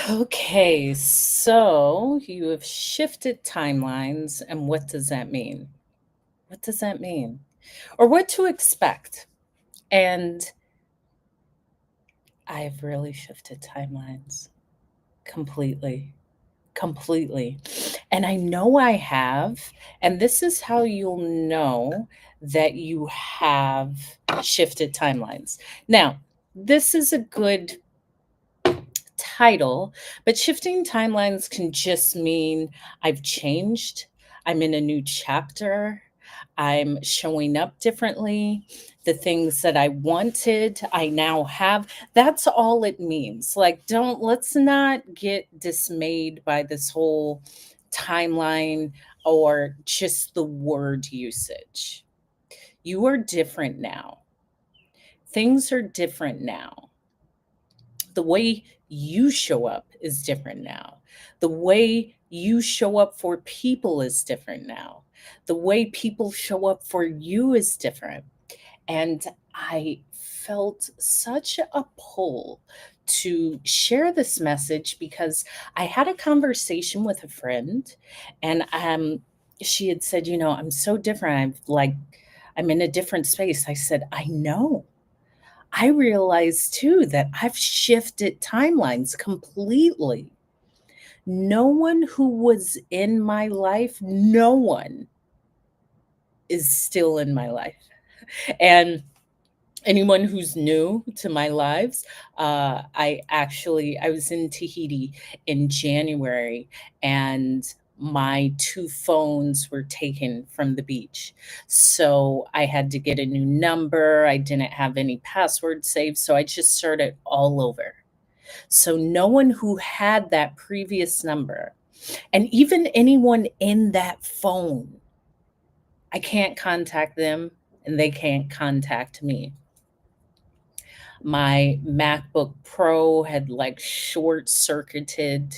Okay, so you have shifted timelines, and what does that mean? What does that mean? Or what to expect? And I've really shifted timelines completely, completely. And I know I have. And this is how you'll know that you have shifted timelines. Now, this is a good title, but shifting timelines can just mean I've changed, I'm in a new chapter, I'm showing up differently. The things that I wanted, I now have. That's all it means. Like, let's not get dismayed by this whole timeline or just the word usage. You are different now. Things are different now. The way you show up is different now. The way you show up for people is different now. The way people show up for you is different. And I felt such a pull to share this message because I had a conversation with a friend, and she had said, I'm so different. I'm in a different space. I said, I know. I realized too that I've shifted timelines completely. No one who was in my life, no one is still in my life. And anyone who's new to my lives, I was in Tahiti in January, and my two phones were taken from the beach. So I had to get a new number. I didn't have any password saved. So I just started all over. So no one who had that previous number, and even anyone in that phone, I can't contact them and they can't contact me. My MacBook Pro had like short circuited,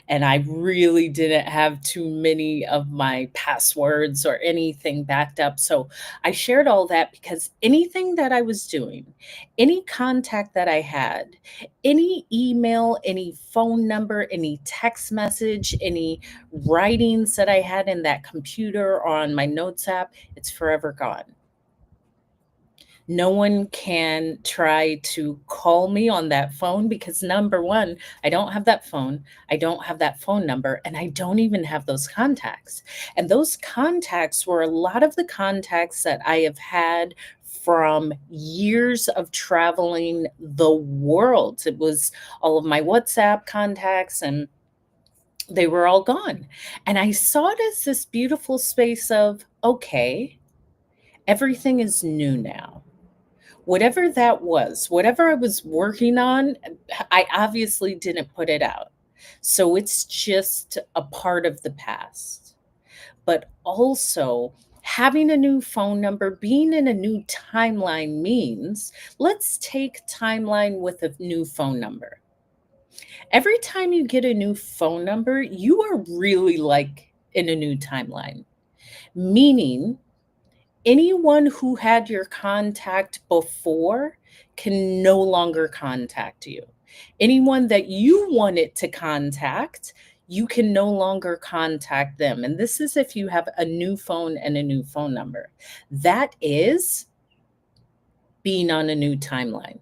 and I really didn't have too many of my passwords or anything backed up. So I shared all that because anything that I was doing, any contact that I had, any email, any phone number, any text message, any writings that I had in that computer or on my notes app, it's forever gone. No one can try to call me on that phone because number one, I don't have that phone. I don't have that phone number, and I don't even have those contacts. And those contacts were a lot of the contacts that I have had from years of traveling the world. It was all of my WhatsApp contacts, and they were all gone. And I saw it as this beautiful space of, okay, everything is new now. Whatever that was, whatever I was working on, I obviously didn't put it out. So it's just a part of the past. But also, having a new phone number, being in a new timeline means let's take timeline with a new phone number. Every time you get a new phone number, you are really like in a new timeline, meaning anyone who had your contact before can no longer contact you. Anyone that you wanted to contact, you can no longer contact them. And this is if you have a new phone and a new phone number. That is being on a new timeline.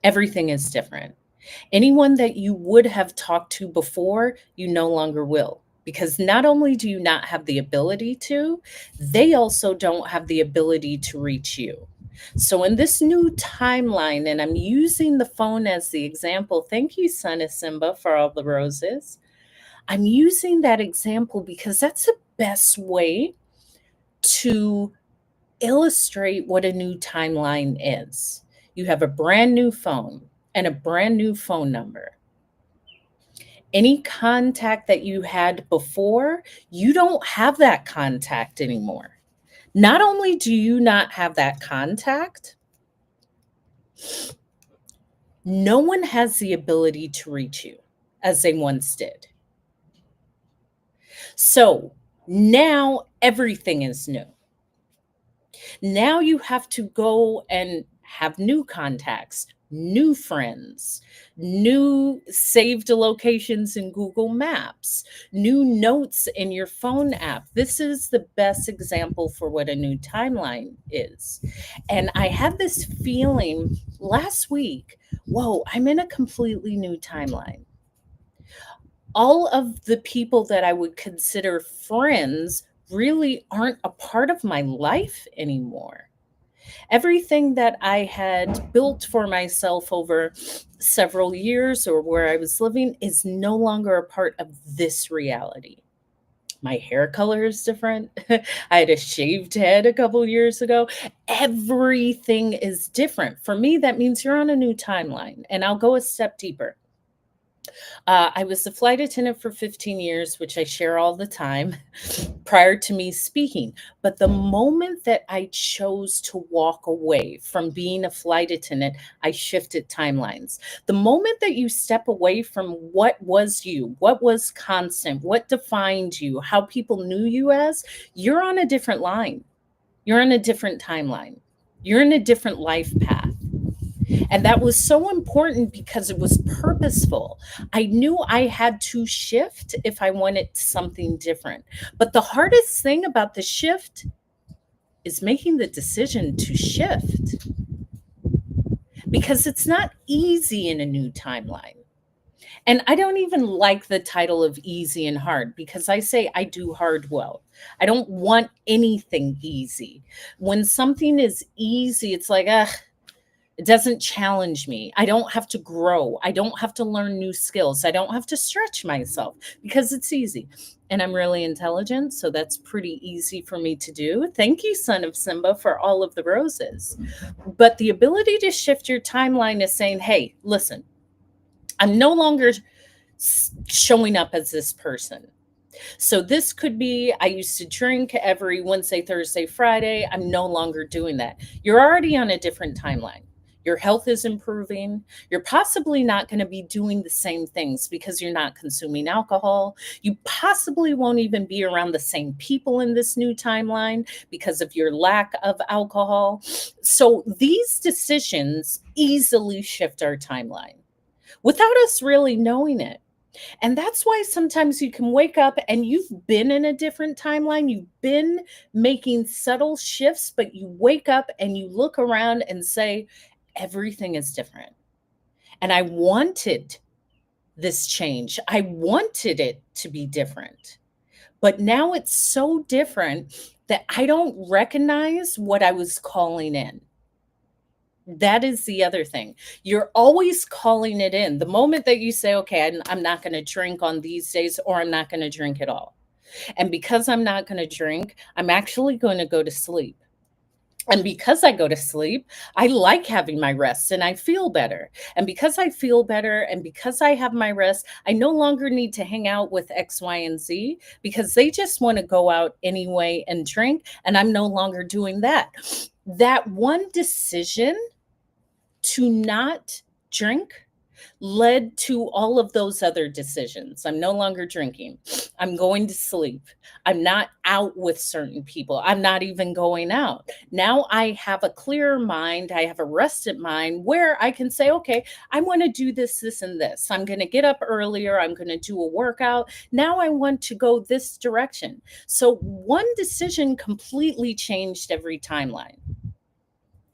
Everything is different. Anyone that you would have talked to before, you no longer will. Because not only do you not have the ability to, they also don't have the ability to reach you. So, in this new timeline, and I'm using the phone as the example, thank you, Son of Simba, for all the roses. I'm using that example because that's the best way to illustrate what a new timeline is. You have a brand new phone and a brand new phone number. Any contact that you had before, you don't have that contact anymore. Not only do you not have that contact, no one has the ability to reach you as they once did. So now everything is new. Now you have to go and have new contacts, new friends, new saved locations in Google Maps, new notes in your phone app. This is the best example for what a new timeline is. And I had this feeling last week, whoa, I'm in a completely new timeline. All of the people that I would consider friends really aren't a part of my life anymore. Everything that I had built for myself over several years or where I was living is no longer a part of this reality. My hair color is different. I had a shaved head a couple years ago. Everything is different. For me, that means you're on a new timeline. And I'll go a step deeper. I was a flight attendant for 15 years, which I share all the time, prior to me speaking. But the moment that I chose to walk away from being a flight attendant, I shifted timelines. The moment that you step away from what was you, what was constant, what defined you, how people knew you as, you're on a different line. You're on a different timeline. You're in a different life path. And that was so important because it was purposeful. I knew I had to shift if I wanted something different. But the hardest thing about the shift is making the decision to shift because it's not easy in a new timeline. And I don't even like the title of easy and hard because I say I do hard well. I don't want anything easy. When something is easy, it's like, ah, it doesn't challenge me. I don't have to grow. I don't have to learn new skills. I don't have to stretch myself because it's easy. And I'm really intelligent, so that's pretty easy for me to do. Thank you, Son of Simba, for all of the roses. But the ability to shift your timeline is saying, hey, listen, I'm no longer showing up as this person. So this could be I used to drink every Wednesday, Thursday, Friday. I'm no longer doing that. You're already on a different timeline. Your health is improving. You're possibly not going to be doing the same things because you're not consuming alcohol. You possibly won't even be around the same people in this new timeline because of your lack of alcohol. So these decisions easily shift our timeline without us really knowing it. And that's why sometimes you can wake up and you've been in a different timeline. You've been making subtle shifts, but you wake up and you look around and say, everything is different. And I wanted this change. I wanted it to be different. But now it's so different that I don't recognize what I was calling in. That is the other thing. You're always calling it in. The moment that you say, okay, I'm not going to drink on these days, or I'm not going to drink at all. And because I'm not going to drink, I'm actually going to go to sleep. And because I go to sleep, I like having my rest and I feel better. And because I feel better and because I have my rest, I no longer need to hang out with X, Y, and Z because they just want to go out anyway and drink. And I'm no longer doing that. That one decision to not drink led to all of those other decisions. I'm no longer drinking. I'm going to sleep. I'm not out with certain people. I'm not even going out. Now I have a clearer mind. I have a rested mind where I can say, okay, I want to do this, this, and this. I'm going to get up earlier. I'm going to do a workout. Now I want to go this direction. So one decision completely changed every timeline.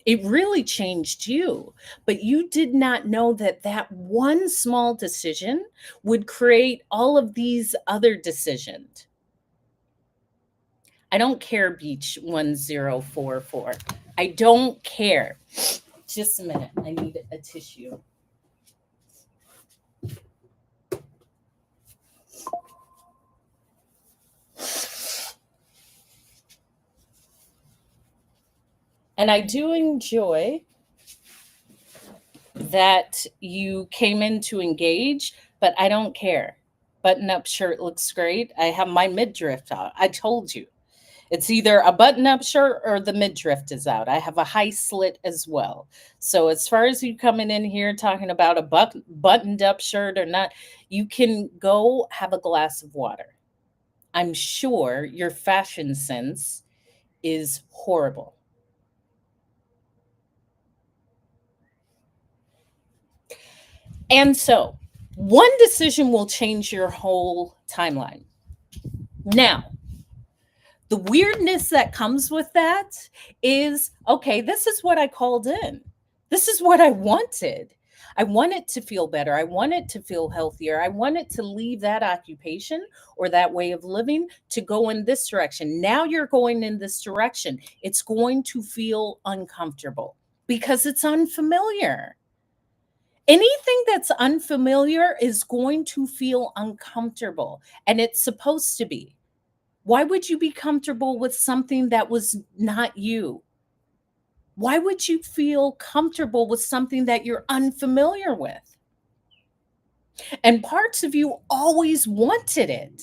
It really changed you, but you did not know that that one small decision would create all of these other decisions. I don't care, Beach 1044. I don't care. Just a minute. I need a tissue. And I do enjoy that you came in to engage, but I don't care. Button up shirt looks great. I have my midriff out. I told you. It's either a button up shirt or the midriff is out. I have a high slit as well. So, as far as you coming in here talking about a buttoned up shirt or not, you can go have a glass of water. I'm sure your fashion sense is horrible. And so, one decision will change your whole timeline. Now, the weirdness that comes with that is okay, this is what I called in. This is what I wanted. I wanted to feel better. I wanted to feel healthier. I wanted to leave that occupation or that way of living to go in this direction. Now you're going in this direction. It's going to feel uncomfortable because it's unfamiliar. Anything that's unfamiliar is going to feel uncomfortable, and it's supposed to be. Why would you be comfortable with something that was not you? Why would you feel comfortable with something that you're unfamiliar with? And parts of you always wanted it.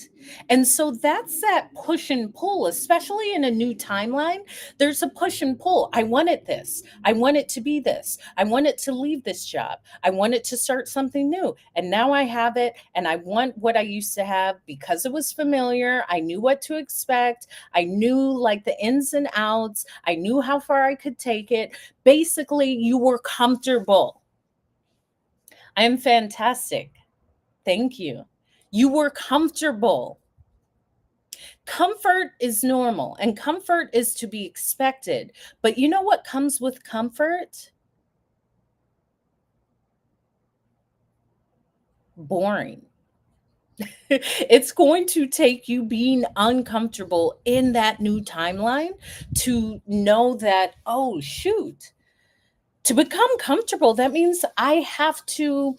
And so that's that push and pull, especially in a new timeline. There's a push and pull. I wanted this. I want it to be this. I want it to leave this job. I want it to start something new. And now I have it. And I want what I used to have because it was familiar. I knew what to expect. I knew like the ins and outs. I knew how far I could take it. Basically, you were comfortable. I am fantastic. Thank you. You were comfortable. Comfort is normal and comfort is to be expected. But you know what comes with comfort? Boring. It's going to take you being uncomfortable in that new timeline to know that, oh, shoot, to become comfortable, that means I have to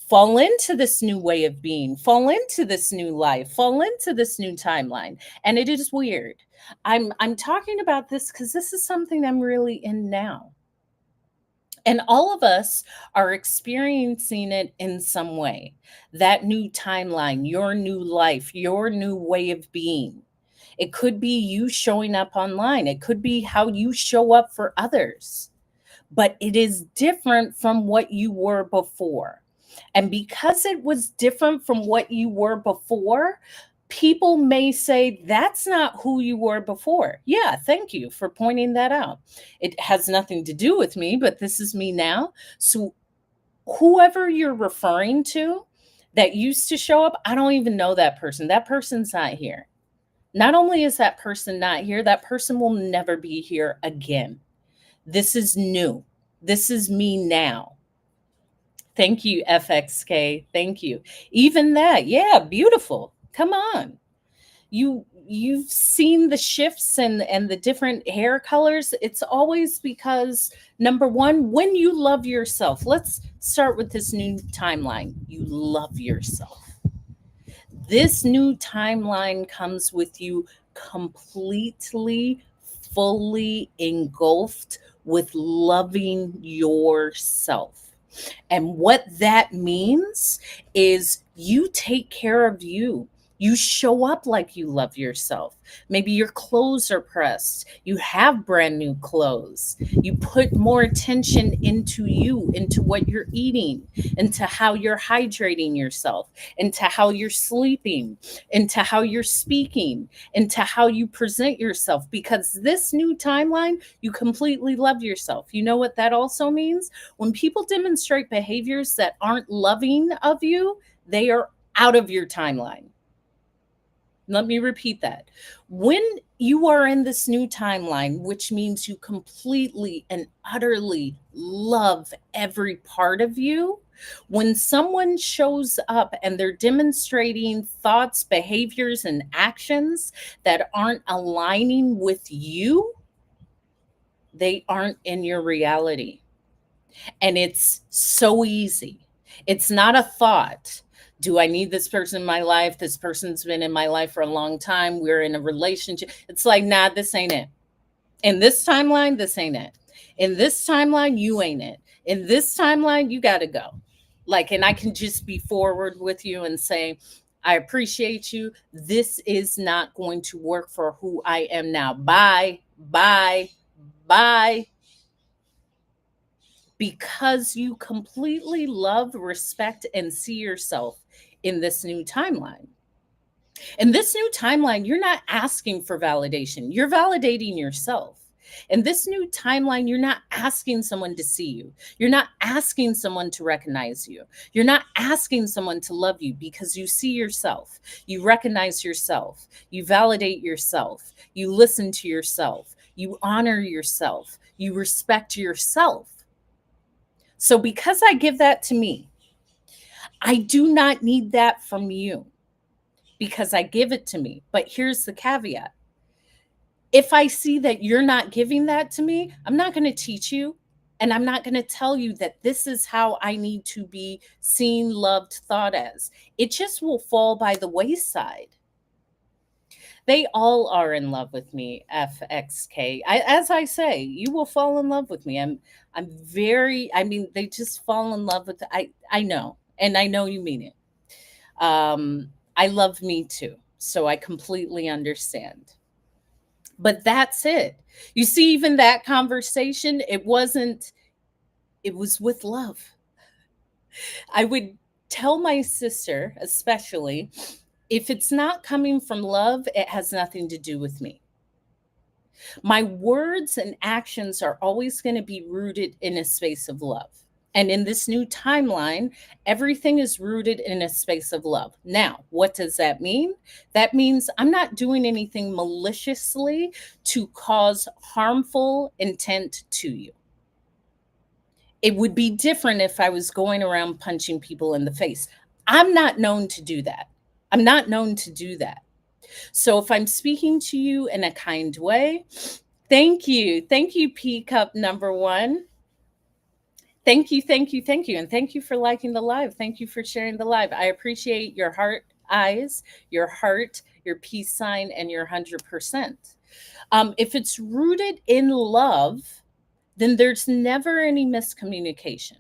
fall into this new way of being, fall into this new life, fall into this new timeline. And it is weird. I'm talking about this cuz this is something I'm really in now. And all of us are experiencing it in some way. That new timeline, your new life, your new way of being. It could be you showing up online. It could be how you show up for others, but it is different from what you were before. And because it was different from what you were before, people may say, that's not who you were before. Yeah, thank you for pointing that out. It has nothing to do with me, but this is me now. So, whoever you're referring to that used to show up, I don't even know that person. That person's not here. Not only is that person not here, that person will never be here again. This is new. This is me now. Thank you, FXK. Thank you. Even that, yeah, beautiful. Come on. You've seen the shifts and the different hair colors. It's always because number one, when you love yourself, let's start with this new timeline. You love yourself. This new timeline comes with you completely, fully engulfed with loving yourself. And what that means is you take care of you. You show up like you love yourself. Maybe your clothes are pressed. You have brand new clothes. You put more attention into you, into what you're eating, into how you're hydrating yourself, into how you're sleeping, into how you're speaking, into how you present yourself. Because this new timeline, you completely love yourself. You know what that also means? When people demonstrate behaviors that aren't loving of you, they are out of your timeline. Let me repeat that. When you are in this new timeline, which means you completely and utterly love every part of you, when someone shows up and they're demonstrating thoughts, behaviors, and actions that aren't aligning with you, they aren't in your reality. And it's so easy. It's not a thought. Do I need this person in my life? This person's been in my life for a long time. We're in a relationship. It's like, nah, this ain't it. In this timeline, this ain't it. In this timeline, you ain't it. In this timeline, you got to go. Like, and I can just be forward with you and say, I appreciate you. This is not going to work for who I am now. Bye, bye, bye, because you completely love, respect, and see yourself in this new timeline. In this new timeline, you're not asking for validation, you're validating yourself. In this new timeline, you're not asking someone to see you. You're not asking someone to recognize you. You're not asking someone to love you because you see yourself. You recognize yourself. You validate yourself. You listen to yourself. You honor yourself. You respect yourself. So, because I give that to me, I do not need that from you because I give it to me. But here's the caveat: if I see that you're not giving that to me, I'm not going to teach you. And I'm not going to tell you that this is how I need to be seen, loved, thought as. It just will fall by the wayside. They all are in love with me, FXK. As I say, you will fall in love with me. I'm very, I mean, they just fall in love with, I know, and I know you mean it. I love me too. So I completely understand. But that's it. You see, even that conversation, it was with love. I would tell my sister, especially, if it's not coming from love, it has nothing to do with me. My words and actions are always going to be rooted in a space of love. And in this new timeline, everything is rooted in a space of love. Now, what does that mean? That means I'm not doing anything maliciously to cause harmful intent to you. It would be different if I was going around punching people in the face. I'm not known to do that. I'm not known to do that. So if I'm speaking to you in a kind way, thank you. Thank you, P Cup number one. Thank you, thank you, thank you. And thank you for liking the live. Thank you for sharing the live. I appreciate your heart eyes, your heart, your peace sign, and your 100%. If it's rooted in love, then there's never any miscommunication.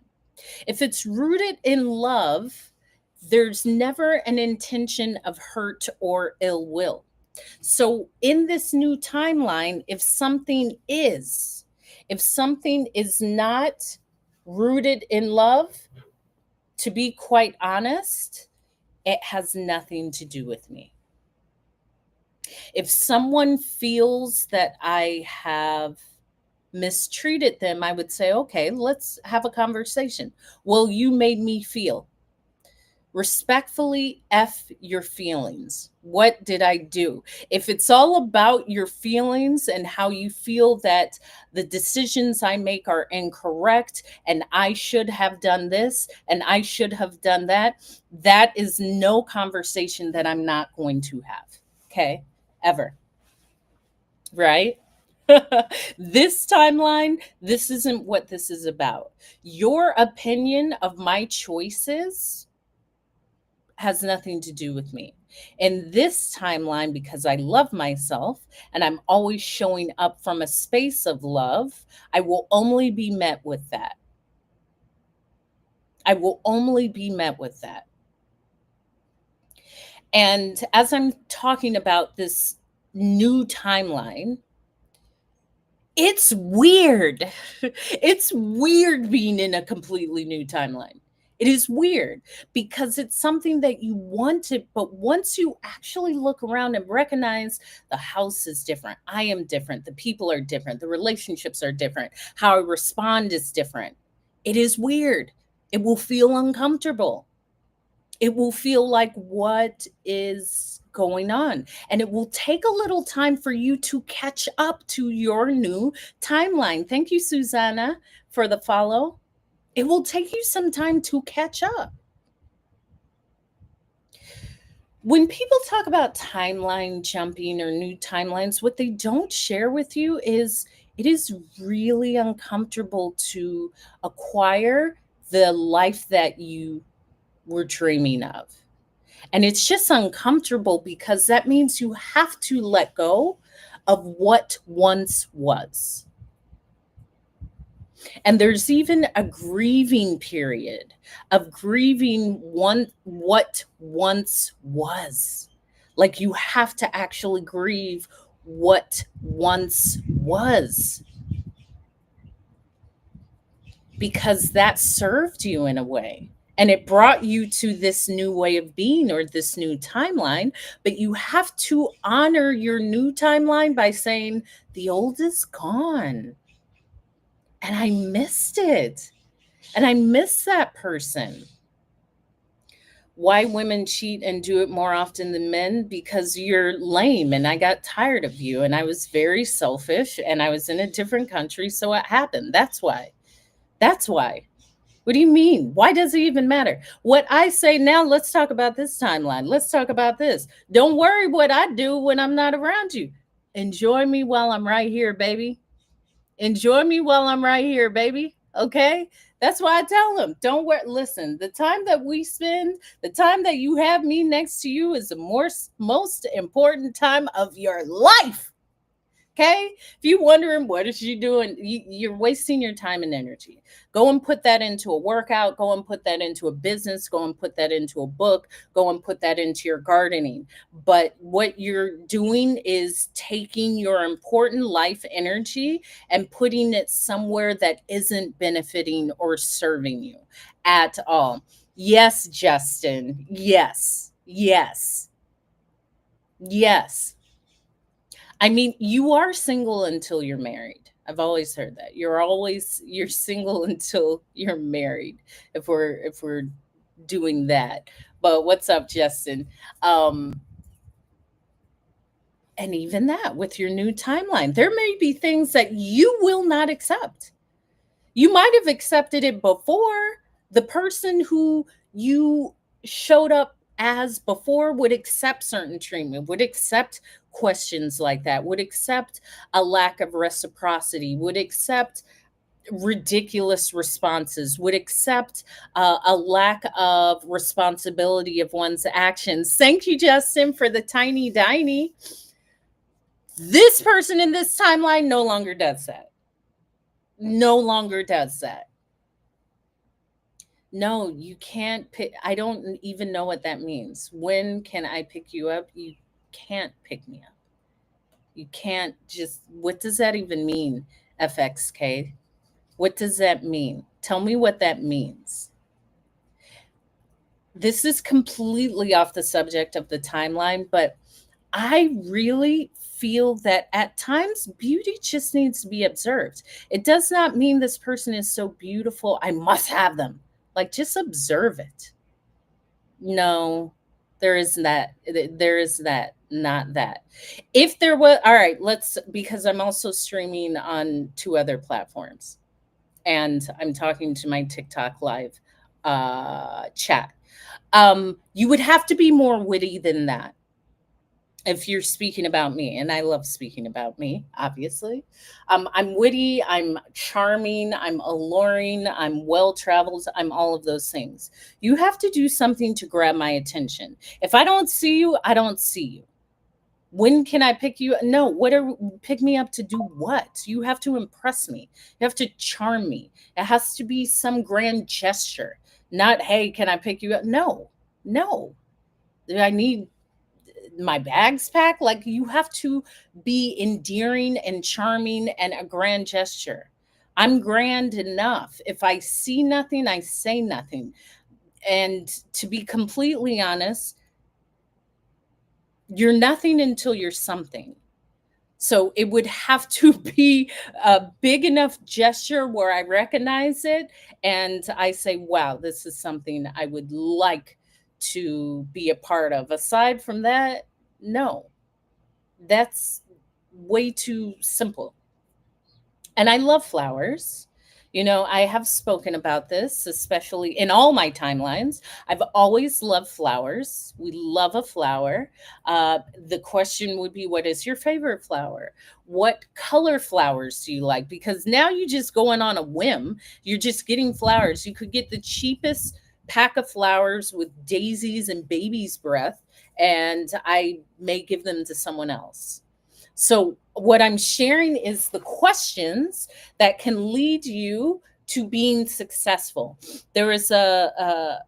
If it's rooted in love, there's never an intention of hurt or ill will. So in this new timeline, if something is not rooted in love, to be quite honest, it has nothing to do with me. If someone feels that I have mistreated them, I would say, okay, let's have a conversation. Well, you made me feel. Respectfully, F your feelings. What did I do? If it's all about your feelings and how you feel that the decisions I make are incorrect and I should have done this and I should have done that, that is no conversation that I'm not going to have. Okay? Ever. Right? This timeline, this isn't what this is about. Your opinion of my choices has nothing to do with me. In this timeline, because I love myself and I'm always showing up from a space of love, I will only be met with that. I will only be met with that. And as I'm talking about this new timeline, it's weird. It's weird being in a completely new timeline. It is weird because it's something that you wanted, but once you actually look around and recognize the house is different, I am different, the people are different, the relationships are different, how I respond is different. It is weird. It will feel uncomfortable. It will feel like, what is going on? And it will take a little time for you to catch up to your new timeline. Thank you, Susanna, for the follow. It will take you some time to catch up. When people talk about timeline jumping or new timelines, what they don't share with you is it is really uncomfortable to acquire the life that you were dreaming of. And it's just uncomfortable because that means you have to let go of what once was. And there's even a grieving period of grieving what once was. Like you have to actually grieve what once was because that served you in a way. and it brought you to this new way of being or this new timeline. But you have to honor your new timeline by saying, the old is gone. And I missed it. And I miss that person. Why women cheat and do it more often than men? Because you're lame and I got tired of you and I was very selfish and I was in a different country. So it happened. That's why. That's why. What do you mean? Why does it even matter? What I say now, let's talk about this timeline. Let's talk about this. Don't worry what I do when I'm not around you. Enjoy me while I'm right here, baby. Enjoy me while I'm right here, baby. Okay? That's why I tell them, don't worry. Listen, the time that we spend, the time that you have me next to you is the most important time of your life. Okay. If you're wondering what is she doing, you're wasting your time and energy. Go and put that into a workout. Go and put that into a business. Go and put that into a book. Go and put that into your gardening. But what you're doing is taking your important life energy and putting it somewhere that isn't benefiting or serving you at all. Yes, Justin. Yes. Yes. Yes. I mean, you are single until you're married. I've always heard that. You're single until you're married if we're doing that. But what's up, Justin? Um and even that with your new timeline, there may be things that you will not accept. You might have accepted it before. The person who you showed up as before would accept certain treatment, would accept questions like that, would accept a lack of reciprocity, would accept ridiculous responses, would accept a lack of responsibility of one's actions. Thank you, Justin, for the tiny diny. This person in this timeline no longer does that. No longer does that. No, you can't pick. I don't even know what that means. When can I pick you up? You can't pick me up. You can't just, what does that even mean, FXK? What does that mean? Tell me what that means. This is completely off the subject of the timeline, but I really feel that at times beauty just needs to be observed. It does not mean this person is so beautiful, I must have them. Like, just observe it. No, there is that. There is that, not that. If there was, all right, let's, because I'm also streaming on two other platforms and I'm talking to my TikTok live chat. You would have to be more witty than that if you're speaking about me, and I love speaking about me, obviously. I'm witty, I'm charming, I'm alluring, I'm well traveled, I'm all of those things. You have to do something to grab my attention. If I don't see you, I don't see you. When can I pick you? No, what are, pick me up to do what? You have to impress me. You have to charm me. It has to be some grand gesture, not, hey, can I pick you up? No, no. I need my bags packed. Like, you have to be endearing and charming and a grand gesture. I'm grand enough. If I see nothing, I say nothing. And to be completely honest, you're nothing until you're something. So it would have to be a big enough gesture where I recognize it and I say, wow, this is something I would like to be a part of. Aside from that, no, that's way too simple. And I love flowers. You know, I have spoken about this, especially in all my timelines. I've always loved flowers. We love a flower. The question would be, what is your favorite flower? What color flowers do you like? Because now you're just going on a whim. You're just getting flowers. You could get the cheapest pack of flowers with daisies and baby's breath, and I may give them to someone else. So, what I'm sharing is the questions that can lead you to being successful. There is a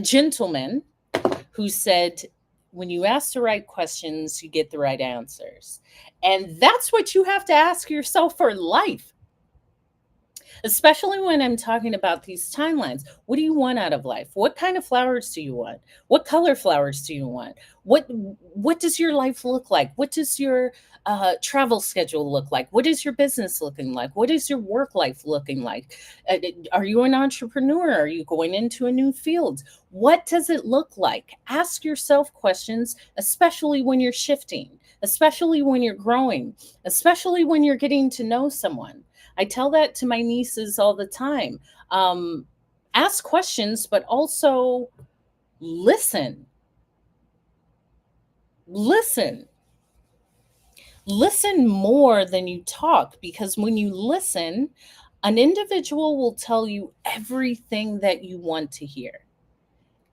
gentleman who said, when you ask the right questions, you get the right answers. And that's what you have to ask yourself for life. especially when I'm talking about these timelines. What do you want out of life? What kind of flowers do you want? What color flowers do you want? What does your life look like? What does your travel schedule look like? What is your business looking like? What is your work life looking like? Are you an entrepreneur? Are you going into a new field? What does it look like? Ask yourself questions, especially when you're shifting, especially when you're growing, especially when you're getting to know someone. I tell that to my nieces all the time. Um, Ask questions, but also listen. Listen. Listen more than you talk, because when you listen, an individual will tell you everything that you want to hear,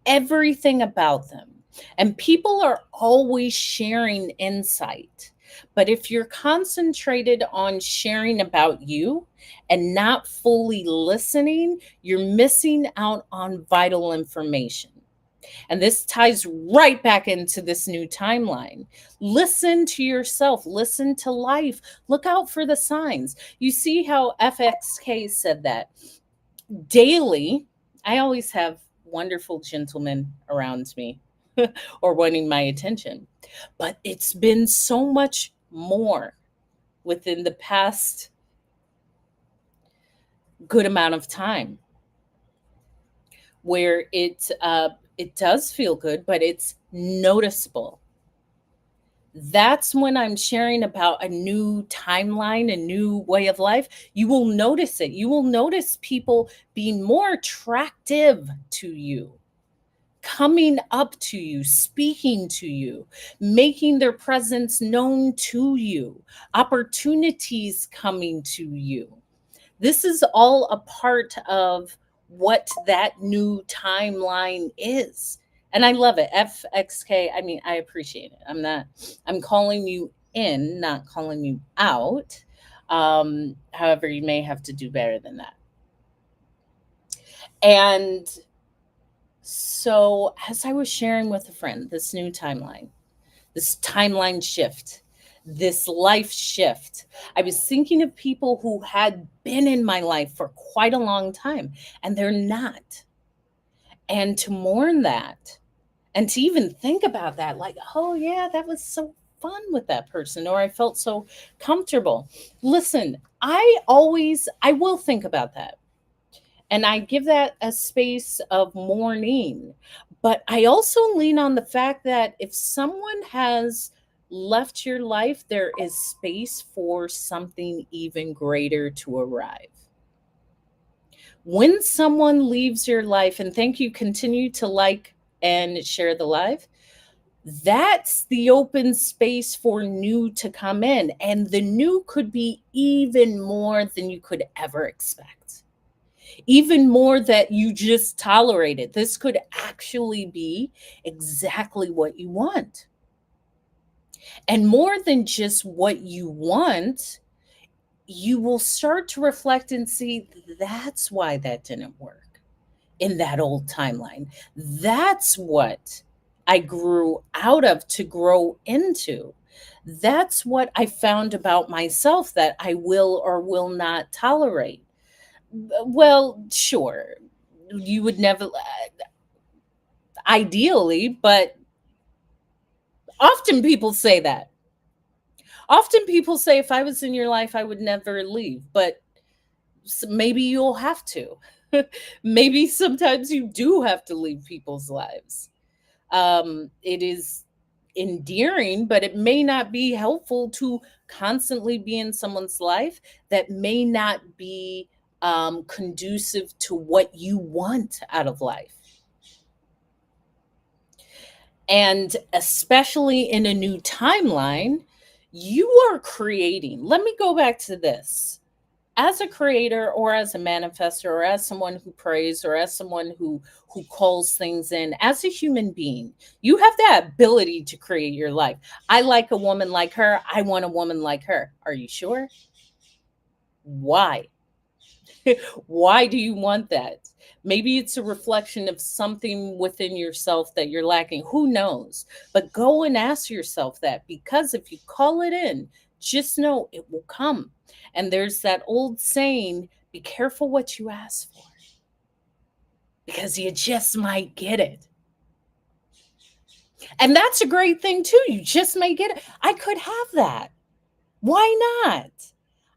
everything about them. And people are always sharing insight. But if you're concentrated on sharing about you and not fully listening, you're missing out on vital information. And this ties right back into this new timeline. Listen to yourself, listen to life, look out for the signs. You see how FXK said that daily. I always have wonderful gentlemen around me or wanting my attention, but it's been so much more within the past good amount of time where it does feel good, but it's noticeable. That's when I'm sharing about a new timeline, a new way of life. You will notice it. You will notice people being more attractive to you, coming up to you, speaking to you, making their presence known to you, opportunities coming to you. This is all a part of what that new timeline is. And I love it. FXK, I mean, I appreciate it. I'm calling you in, not calling you out. However, you may have to do better than that. And so, as I was sharing with a friend, this timeline shift, this life shift, I was thinking of people who had been in my life for quite a long time and they're not. And to mourn that and to even think about that, like, oh, yeah, that was so fun with that person, or I felt so comfortable. Listen, I will think about that. And I give that a space of mourning. But I also lean on the fact that if someone has left your life, there is space for something even greater to arrive. When someone leaves your life, and thank you, continue to like and share the live, that's the open space for new to come in. And the new could be even more than you could ever expect, even more that you just tolerated. This could actually be exactly what you want. And more than just what you want, you will start to reflect and see that's why that didn't work in that old timeline. That's what I grew out of to grow into. That's what I found about myself that I will or will not tolerate. Well, sure, you would never, ideally, but often people say that. Often people say, if I was in your life, I would never leave, but maybe you'll have to. Maybe sometimes you do have to leave people's lives. It is endearing, but it may not be helpful to constantly be in someone's life that may not be conducive to what you want out of life. And especially in a new timeline, you are creating. Let me go back to this. As a creator or as a manifester or as someone who prays or as someone who calls things in, as a human being, you have that ability to create your life. I like a woman like her. I want a woman like her. Are you sure? Why? Why do you want that? Maybe it's a reflection of something within yourself that you're lacking. Who knows? But go and ask yourself that, because if you call it in, just know it will come. And there's that old saying, Be careful what you ask for because you just might get it. And that's a great thing too. You just may get it. I could have that. Why not?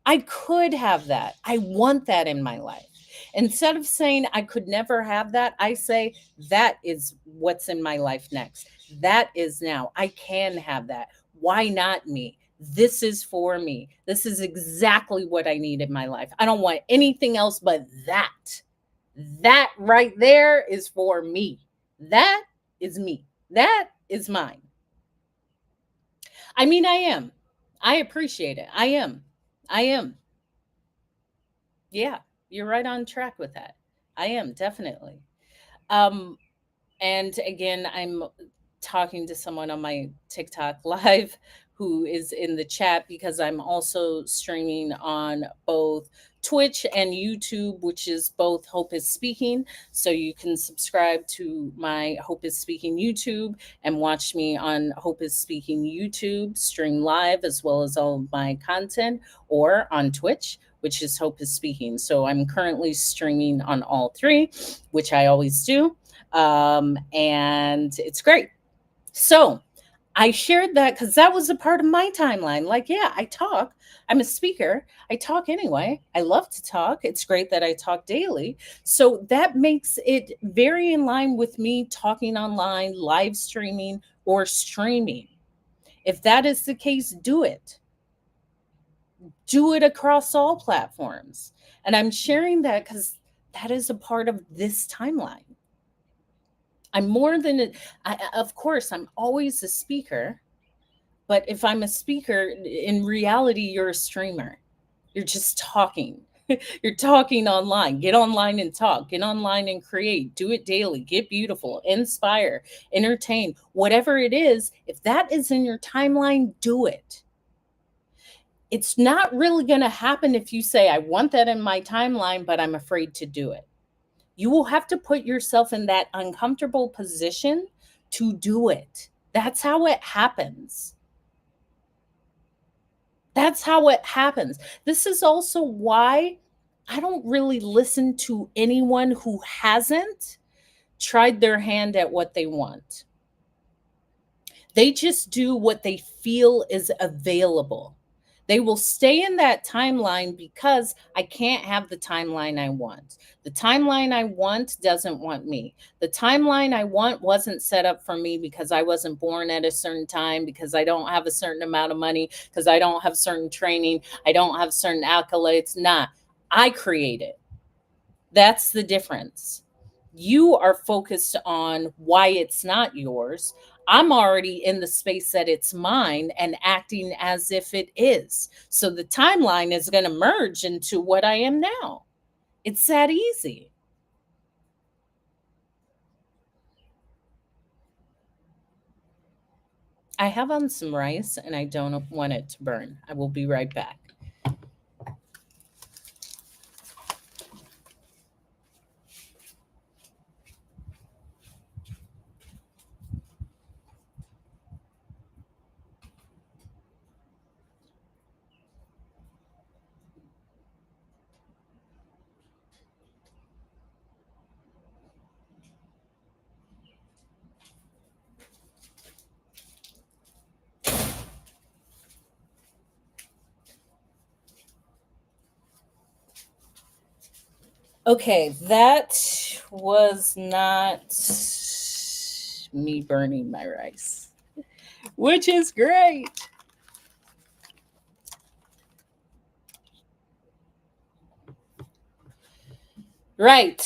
I could have that. I want that in my life. Instead of saying I could never have that, I say that is what's in my life next. That is now. I can have that. Why not me? This is for me. This is exactly what I need in my life. I don't want anything else but that. That right there is for me. That is me. That is mine. I mean, I am. I appreciate it. I am. I am. Yeah, you're right on track with that. I am definitely. Um, and again, I'm talking to someone on my TikTok live who is in the chat because I'm also streaming on both Twitch and YouTube, which is both Hope is Speaking. So you can subscribe to my Hope is Speaking YouTube and watch me on Hope is Speaking YouTube, stream live as well as all of my content, or on Twitch, which is Hope is Speaking. So I'm currently streaming on all three, which I always do. And it's great. So I shared that because that was a part of my timeline. Like, yeah, I talk. I'm a speaker. I talk anyway. I love to talk. It's great that I talk daily. So that makes it very in line with me talking online, live streaming, or streaming. If that is the case, do it. Do it across all platforms. And I'm sharing that because that is a part of this timeline. I'm more than of course, I'm always a speaker, but if I'm a speaker, in reality, you're a streamer. You're just talking. You're talking online. Get online and talk. Get online and create. Do it daily. Get beautiful. Inspire. Entertain. Whatever it is, if that is in your timeline, do it. It's not really going to happen if you say, I want that in my timeline, but I'm afraid to do it. You will have to put yourself in that uncomfortable position to do it. That's how it happens. That's how it happens. This is also why I don't really listen to anyone who hasn't tried their hand at what they want. They just do what they feel is available. They will stay in that timeline because I can't have the timeline I want. The timeline I want doesn't want me. The timeline I want wasn't set up for me because I wasn't born at a certain time, because I don't have a certain amount of money, because I don't have certain training, I don't have certain accolades. Nah, I create it. That's the difference. You are focused on why it's not yours. I'm already in the space that it's mine and acting as if it is. So the timeline is going to merge into what I am now. It's that easy. I have on some rice and I don't want it to burn. I will be right back. Okay, that was not me burning my rice, which is great. Right.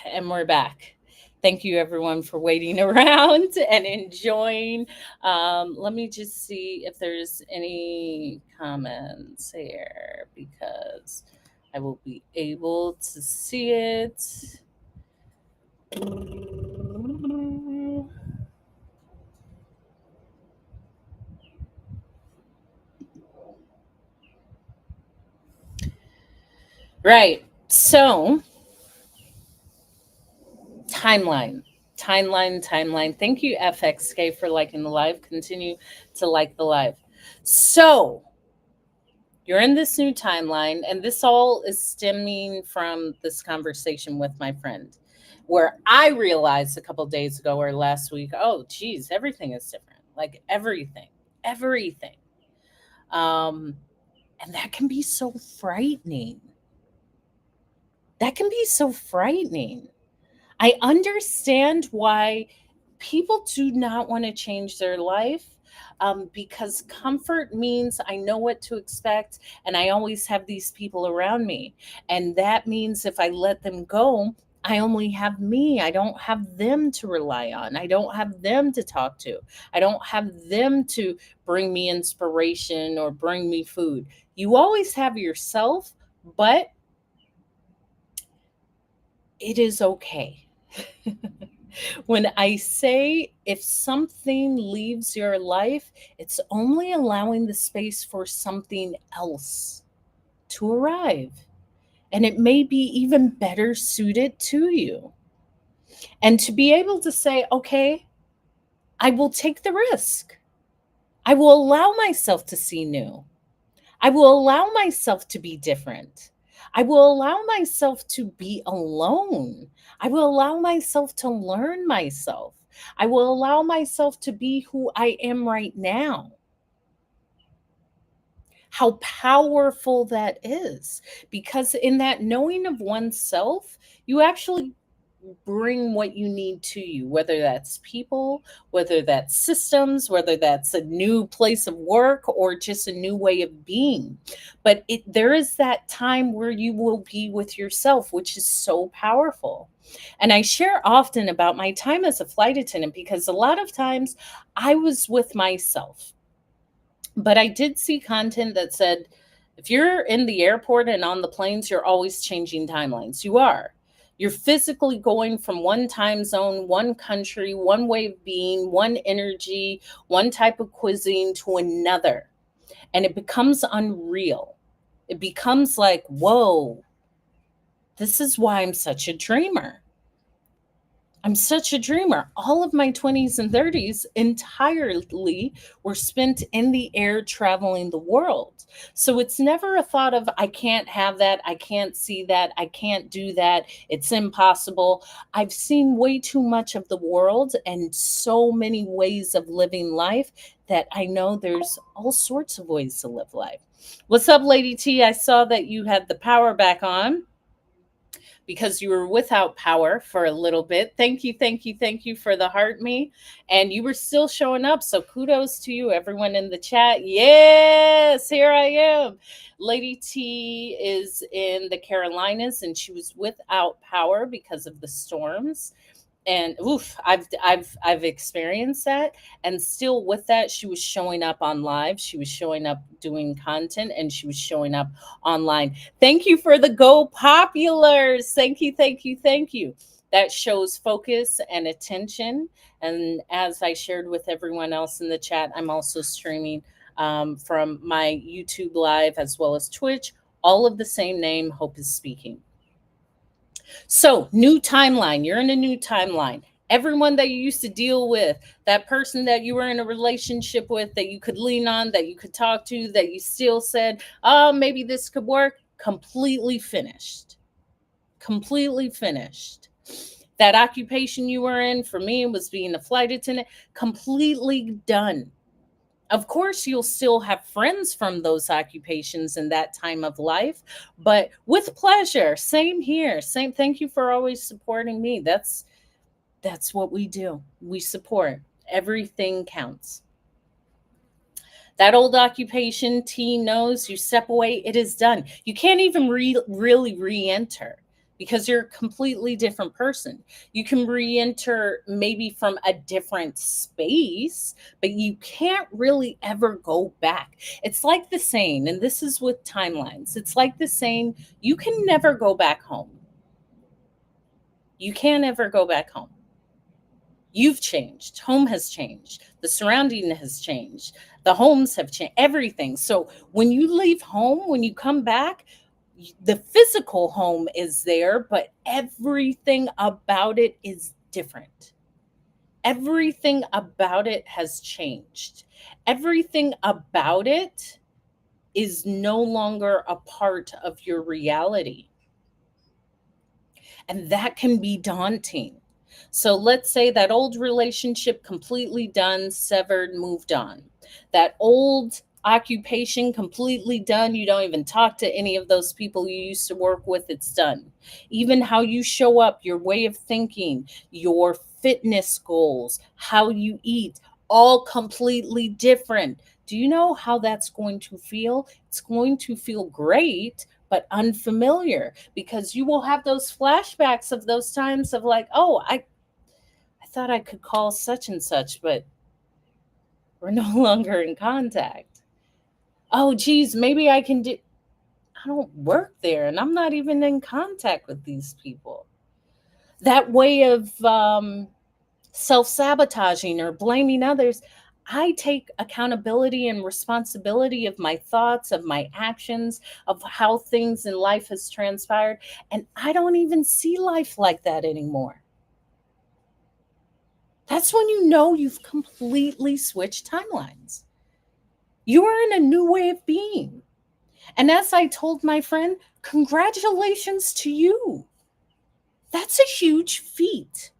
And we're back. Thank you, everyone, for waiting around and enjoying. Let me just see if there's any comments here because I will be able to see it. Right. So, timeline. Thank you, FXK, for liking the live. Continue to like the live. So, You're in this new timeline, and this all is stemming from this conversation with my friend, where I realized a couple days ago or last week, oh, geez, everything is different. Like everything, everything. Um, and that can be so frightening. That can be so frightening. I understand why people do not want to change their life, because comfort means I know what to expect and I always have these people around me. And that means if I let them go, I only have me. I don't have them to rely on. I don't have them to talk to. I don't have them to bring me inspiration or bring me food. You always have yourself, but it is okay. When I say if something leaves your life, it's only allowing the space for something else to arrive. And it may be even better suited to you. And to be able to say, okay, I will take the risk. I will allow myself to see new. I will allow myself to be different. I will allow myself to be alone. I will allow myself to learn myself. I will allow myself to be who I am right now. How powerful that is. Because in that knowing of oneself, you actually bring what you need to you, whether that's people, whether that's systems, whether that's a new place of work or just a new way of being. But there is that time where you will be with yourself, which is so powerful. And I share often about my time as a flight attendant because a lot of times I was with myself, but I did see content that said, if you're in the airport and on the planes, you're always changing timelines. You are. You're physically going from one time zone, one country, one way of being, one energy, one type of cuisine to another. And it becomes unreal. It becomes like, whoa, this is why I'm such a dreamer. I'm such a dreamer. All of my 20s and 30s entirely were spent in the air traveling the world. So it's never a thought of, I can't have that. I can't see that. I can't do that. It's impossible. I've seen way too much of the world and so many ways of living life that I know there's all sorts of ways to live life. What's up, Lady T? I saw that you had the power back on because you were without power for a little bit. Thank you, thank you, thank you for the heart me. And you were still showing up. So kudos to you, everyone in the chat. Yes, here I am. Lady T is in the Carolinas and she was without power because of the storms, and oof, I've experienced that. And still with that, she was showing up on live, she was showing up doing content, and she was showing up online. Thank you for the go populars. Thank you, thank you, thank you. That shows focus and attention. And as I shared with everyone else in the chat, I'm also streaming from my YouTube live as well as Twitch, all of the same name, Hope is Speaking. So, new timeline. You're in a new timeline. Everyone that you used to deal with, that person that you were in a relationship with, that you could lean on, that you could talk to, that you still said, oh, maybe this could work, completely finished. Completely finished. That occupation you were in, for me, was being a flight attendant, completely done. Of course, you'll still have friends from those occupations in that time of life, but with pleasure. Same here. Same. Thank you for always supporting me. That's what we do. We support. Everything counts. That old occupation, T knows, you step away, it is done. You can't even really re-enter because you're a completely different person. You can re-enter maybe from a different space, but you can't really ever go back. It's like the saying, and this is with timelines, it's like the saying, you can never go back home. You can't ever go back home. You've changed. Home has changed. The surrounding has changed. The homes have changed. Everything. So when you leave home, when you come back, the physical home is there, but everything about it is different. Everything about it has changed. Everything about it is no longer a part of your reality. And that can be daunting. So let's say that old relationship completely done, severed, moved on. That old occupation completely done. You don't even talk to any of those people you used to work with. It's done. Even how you show up, your way of thinking, your fitness goals, how you eat, all completely different. Do you know how that's going to feel? It's going to feel great, but unfamiliar, because you will have those flashbacks of those times of like, oh, I thought I could call such and such, but we're no longer in contact. Oh, geez, maybe I can do. I don't work there, and I'm not even in contact with these people. That way of self sabotaging or blaming others. I take accountability and responsibility of my thoughts, of my actions, of how things in life has transpired. And I don't even see life like that anymore. That's when you know you've completely switched timelines. You are in a new way of being. And as I told my friend, congratulations to you. That's a huge feat.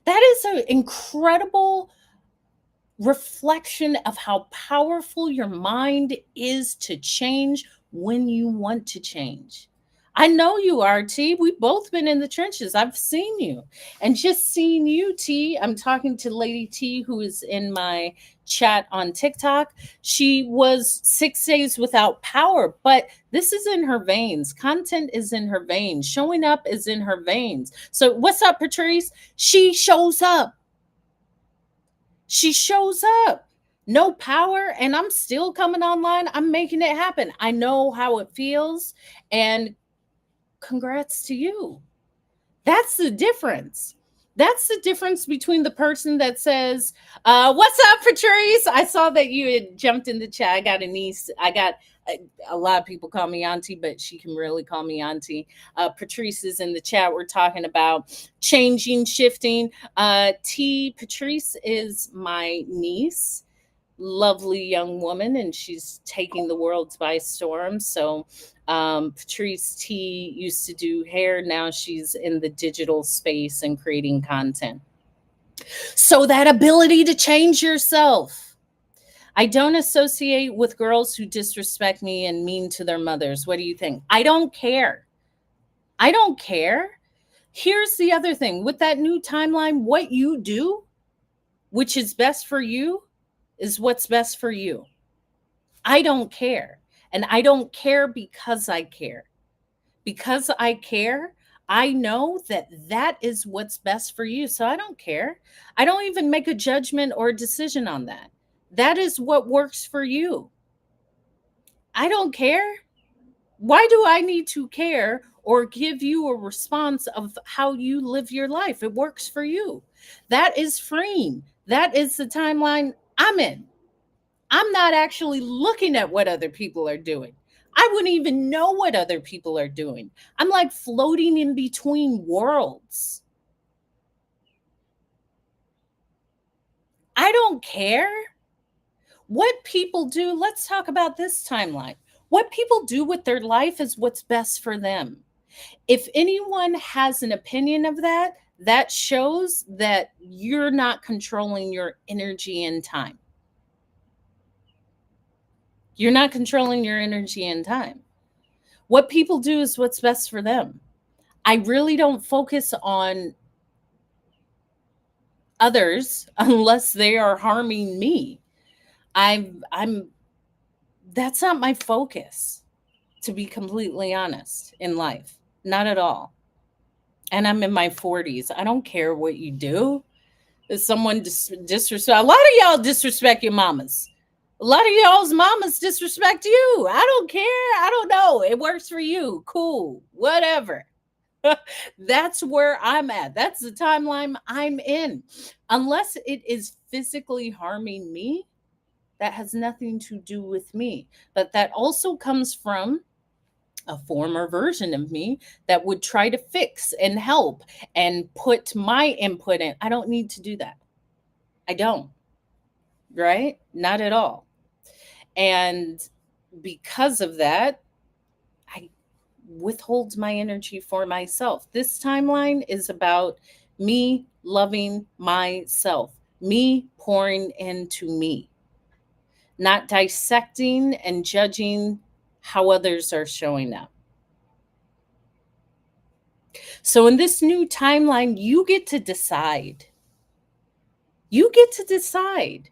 That is an incredible reflection of how powerful your mind is to change when you want to change. I know you are, T. We've both been in the trenches. I've seen you. And just seeing you, T, I'm talking to Lady T, who is in my chat on TikTok. She was 6 days without power, but this is in her veins. Content is in her veins. Showing up is in her veins. So, what's up, Patrice? She shows up. She shows up. No power, and I'm still coming online. I'm making it happen. I know how it feels, and congrats to you. That's the difference. That's the difference between the person that says, what's up, Patrice? I saw that you had jumped in the chat. I got a niece. I got a lot of people call me auntie, but she can really call me auntie. Patrice is in the chat. We're talking about changing, shifting. Patrice is my niece, lovely young woman, and she's taking the world by storm. So Patrice T used to do hair. Now she's in the digital space and creating content. So that ability to change yourself. I don't associate with girls who disrespect me and mean to their mothers. What do you think? I don't care. I don't care. Here's the other thing with that new timeline, what you do, which is best for you, is what's best for you. I don't care. And I don't care because I care. Because I care, I know that that is what's best for you. So I don't care. I don't even make a judgment or a decision on that. That is what works for you. I don't care. Why do I need to care or give you a response of how you live your life? It works for you. That is freeing. That is the timeline I'm in. I'm not actually looking at what other people are doing. I wouldn't even know what other people are doing. I'm like floating in between worlds. I don't care what people do. Let's talk about this timeline. What people do with their life is what's best for them. If anyone has an opinion of that, that shows that you're not controlling your energy and time. You're not controlling your energy and time. What people do is what's best for them. I really don't focus on others unless they are harming me. I'm that's not my focus, to be completely honest, in life. Not at all. And I'm in my 40s. I don't care what you do. If someone disrespect, a lot of y'all disrespect your mamas. A lot of y'all's mamas disrespect you. I don't care. I don't know. It works for you. Cool. Whatever. That's where I'm at. That's the timeline I'm in. Unless it is physically harming me, that has nothing to do with me. But that also comes from a former version of me that would try to fix and help and put my input in. I don't need to do that. I don't. Right? Not at all. And because of that, I withhold my energy for myself. This timeline is about me loving myself, me pouring into me, not dissecting and judging how others are showing up. So, in this new timeline, you get to decide. You get to decide,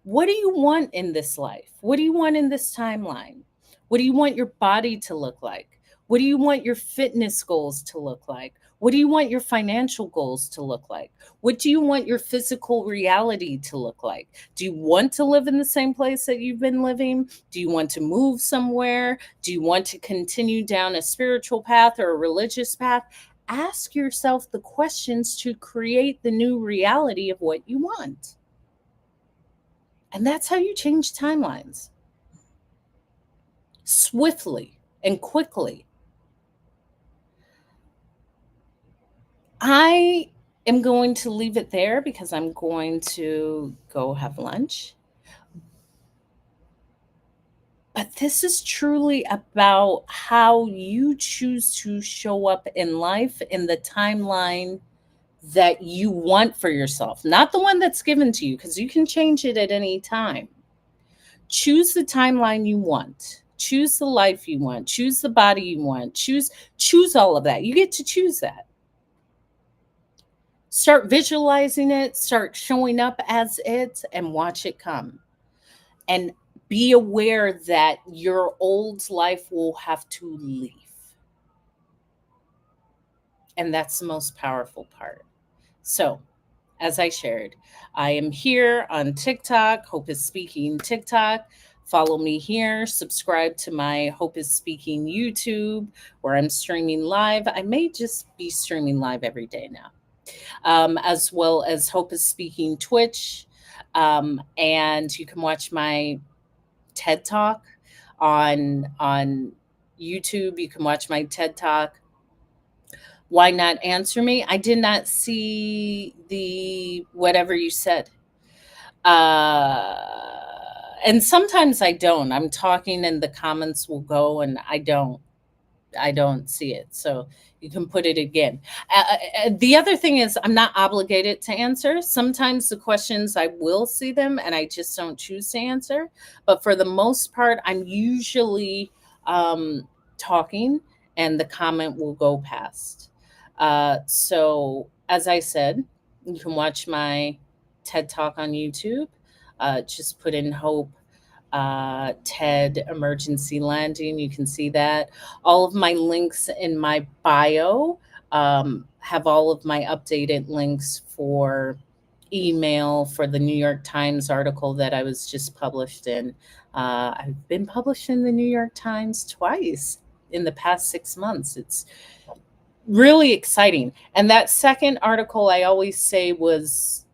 what do you want in this life? What do you want in this timeline? What do you want your body to look like? What do you want your fitness goals to look like? What do you want your financial goals to look like? What do you want your physical reality to look like? Do you want to live in the same place that you've been living? Do you want to move somewhere? Do you want to continue down a spiritual path or a religious path? Ask yourself the questions to create the new reality of what you want. And that's how you change timelines swiftly and quickly. I am going to leave it there because I'm going to go have lunch. But this is truly about how you choose to show up in life in the timeline that you want for yourself, not the one that's given to you, because you can change it at any time. Choose the timeline you want. Choose the life you want. Choose the body you want. Choose all of that. You get to choose that. Start visualizing it, start showing up as it, and watch it come. And be aware that your old life will have to leave. And that's the most powerful part. So, as I shared, I am here on TikTok, Hope is Speaking TikTok. Follow me here. Subscribe to my Hope is Speaking YouTube, where I'm streaming live. I may just be streaming live every day now, as well as Hope is Speaking Twitch. And you can watch my TED Talk on YouTube. You can watch my TED Talk. Why not answer me? I did not see the whatever you said. Uh, and sometimes I don't. I'm talking and the comments will go and I don't see it. So you can put it again. The other thing is, I'm not obligated to answer. Sometimes the questions, I will see them and I just don't choose to answer. But for the most part, I'm usually talking and the comment will go past. So, as I said, you can watch my TED Talk on YouTube. Just put in Hope TED Emergency Landing. You can see that. All of my links in my bio have all of my updated links for email for the New York Times article that I was just published in. I've been published in the New York Times twice in the past 6 months. It's really exciting. And that second article, I always say, was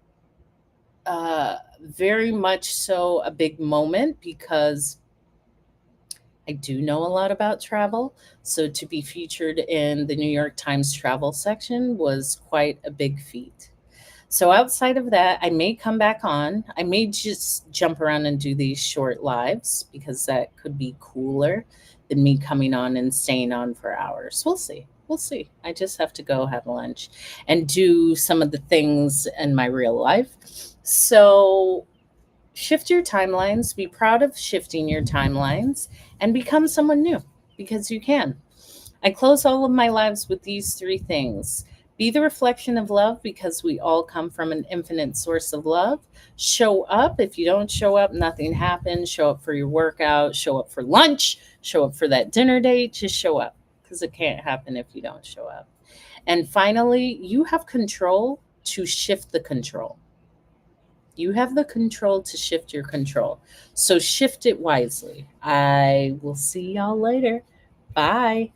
very much so a big moment because I do know a lot about travel. So to be featured in the New York Times travel section was quite a big feat. So outside of that, I may come back on. I may just jump around and do these short lives because that could be cooler than me coming on and staying on for hours. We'll see. We'll see. I just have to go have lunch and do some of the things in my real life. So shift your timelines, be proud of shifting your timelines, and become someone new because you can. I close all of my lives with these three things. Be the reflection of love because we all come from an infinite source of love. Show up. If you don't show up, nothing happens. Show up for your workout, show up for lunch, show up for that dinner date. Just show up because it can't happen if you don't show up. And finally, you have control to shift the control. You have the control to shift your control. So shift it wisely. I will see y'all later. Bye.